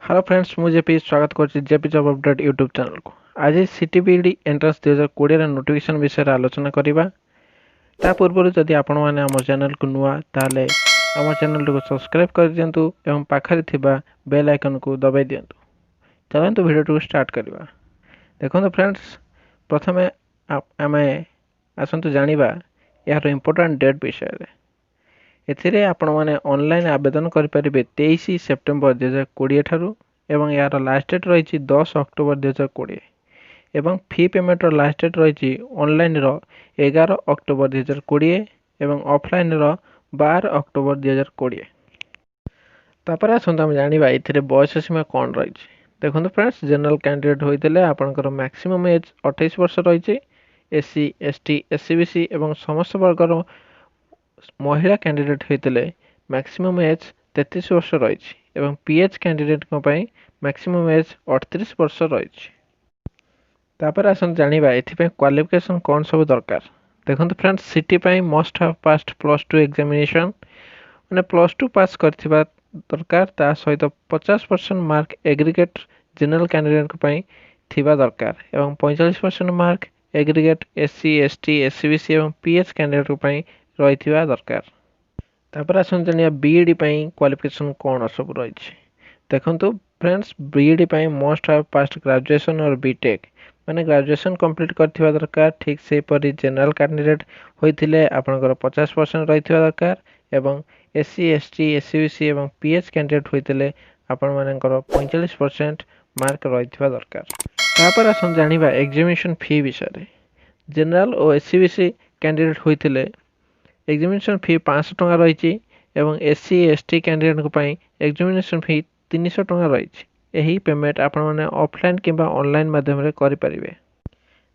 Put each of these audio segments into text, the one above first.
Hello friends मुझे भी स्वागत कर JP job update YouTube channel को। आज सीटीबीडी एंट्रांस 2020 नोटिफिकेशन विषय आलोचना करवा। ता पूर्व जदि आपण मैंने आम चैनल को नुआ ताले आम चैनल को सब्सक्राइब कर दिंतु एवं पाखरे थिबा बेल आइकन को दबाई दिंतु। चलते वीडियो को स्टार्ट करवा। देखो फ्रेंड्स प्रथमे आम आसतु जानिबा यार इंपोर्टेंट डेट विषय रे। एथिरे आपण माने ऑनलाइन आवेदन करें 23 सेप्टेम्बर 2020 ठारू एवं यार लास्ट डेट रही 10 अक्टोबर 2020 एवं फी पेमेंट लास्ट डेट रही ऑनलाइन 11 अक्टोबर 2020 एवं ऑफलाइन 12 अक्टोबर 2020। तापर आसंता हम जानिबा एथिरे बयस सीमा कौन रही। देखो फ्रेंड्स जनरल कैंडिडेट होते आपंकर मैक्सिमम एज 28 वर्ष रही। एससी एसटी एससीबीसी एवं समस्त वर्गर महिला कैंडिडेट होते मैक्सिमम एज 33 वर्ष रही एवं पीएच कैंडिडेट मैक्सिमम एज 38 वर्ष रही। तापर आसन जानिबा एथिपे क्वालिफिकेशन कौन सब दरकार। देखो friends city must have past +2 examination माने +2 पास करथिबा दरकार। ता सहित 50% मार्क एग्रीगेट जनरल कैंडिडेट थिबा दरकार एवं 45% mark aggregate SC ST SCBC एवं पीएच कैंडिडेट रही दरकार। तापर आसन जानिया बीईडी क्वालिफिकेशन कौन सब रही। देखो friends B.Ed must have past graduation और बीटेक माने ग्रेजुएशन कंप्लीट करथिबा दरकार। ठीक से परि जनरल कैंडिडेट होइथिले आपनकर 50% रही दरकार एवं एससी एसटी एससीबीसी एवं पीएच कैंडिडेट होइथिले आपण मानकर 45% मार्क रही दरकार। तापर आसन जानिबा एग्जामिनेशन फी विषय। जनरल और एससीबीसी कैंडिडेट होइथिले एग्जामिनेशन फी 500 टंका रही एवं एससी एसटी कैंडिडेट एग्जामिनेशन फी 300 टंका रही। यही पेमेंट आपण माने ऑफलाइन किंबा ऑनलाइन माध्यम रे करि परिबे।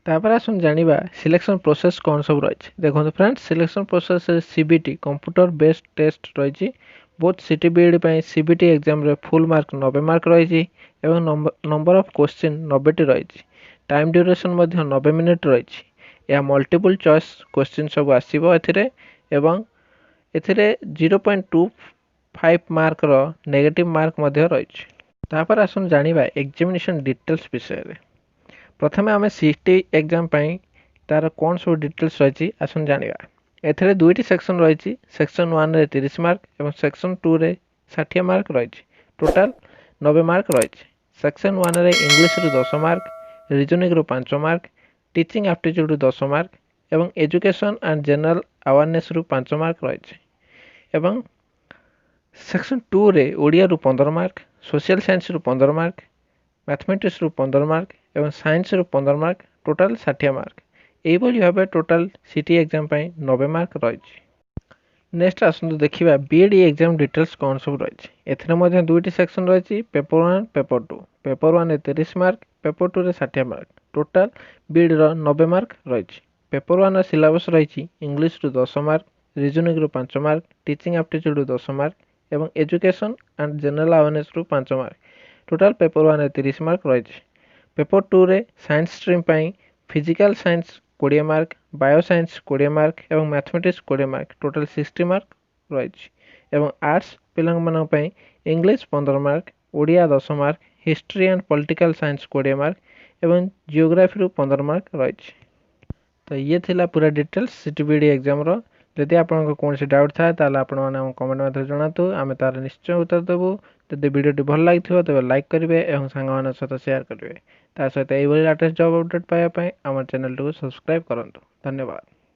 तापर आसन जानिबा सिलेक्शन प्रोसेस कौन सब रही। देखो friends selection process CBT computer based test रही। बोथ सीटीबीडी सीबीटी एग्जाम रे फुल मार्क 90 मार्क रही एवं नंबर ऑफ क्वेश्चन 90 रही। टाइम ड्यूरेशन 90 मिनिट रही। यह मल्टीपल चॉइस क्वेश्चन सब आसीबो एथिरे एवं एथिरे 0.25 मार्क रो नेगेटिव मार्क मध्य रही। तापर आसन जानिबा एग्जामिनेशन डिटेल्स विषय रे। प्रथमे आमे सीटी एग्जाम तार कौन सब डिटेल्स रही आसन जानिबा। एथिरे दुईटी सेक्शन रही। सेक्शन 1 रे 30 मार्क एवं सेक्शन 2 रे 60 मार्क रही। टोटाल 90 मार्क रही। सेक्शन 1 रे इंग्लिश रू 10 मार्क, रीजनिंग रू 5 मार्क, टीचिंग एप्टीट्यूड रू 10 मार्क एवं एजुकेशन एंड जनरल अवेयरनेस रू 5 मार्क रही। एवं सेक्शन 2 रे ओडिया रू 15 मार्क, सोशल साइंस रू 15 मार्क, मैथमेटिक्स रू 15 मार्क एवं साइंस रू 15 मार्क, टोटाल 60 मार्क। एभली भाव टोटाल सीटी एग्जाम 90 मार्क रही। नेक्स्ट आसतु देखिबा बीईडी एग्जाम डिटेल्स कौन सब रही। एथिरे दुईटी सेक्शन रही। Paper 1 paper 2। पेपर 1 रे 30 मार्क, पेपर 2 रे 60 मार्क। टोटाल बीईडी रो 90 मार्क रही। पेपर 1 सिलेबस रही इंग्लिश रू 10 मार्क, रीजनिंग रू 5 मार्क, टीचिंग एप्टीट्यूड रू 10 मार्क एवं एजुकेशन एंड जनरल अवेयरनेस रू 5 मार्क। टोटाल पेपर 1 रे 30 मार्क रही। पेपर 2 रे science stream physical science 20 mark, bio science 20 mark एवं मैथमेटिक्स 20 मार्क, टोटाल 60 मार्क रही। एवं आर्ट्स पिलांग English 15 mark, Odia 10 mark, history and political science 20 mark एवं जियोग्राफी रू 15 मार्क रही। तो ये थिला पूरा डिटेल्स सीटीबीडी एग्जाम रो। जदि आपको कौन सी डाउट था ताला आपण माने कमेंट मध्य जणातु आमे तार निश्चय उत्तर देबु। जदि वीडियो भल लागिथिबो तबे लाइक करिवे एवं सांग मान सहित शेयर करिवे। ता सहित एई लेटेस्ट जॉब अपडेट पाया आम चैनल को सब्सक्राइब करंतु। धन्यवाद।